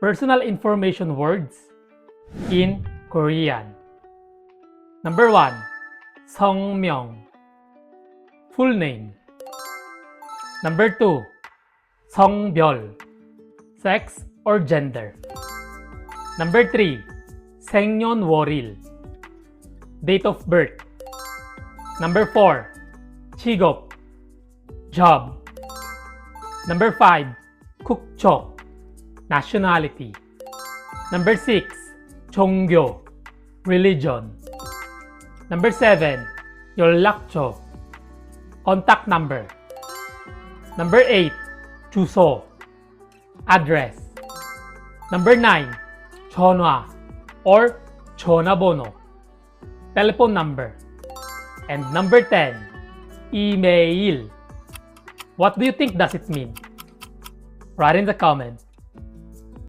personal information words in Korean. Number 1. 성명, full name. Number 2. 성별, sex or gender. Number 3. 생년월일, date of birth. Number 4. 직업, job. Number 5. 국적, nationality. Number 6. 종교, religion. Number 7. 연락처, contact number. Number 8. 주소, address. Number 9. 전화 or 전화번호, telephone number. And number 10. Email. What do you think does it mean? Write in the comment.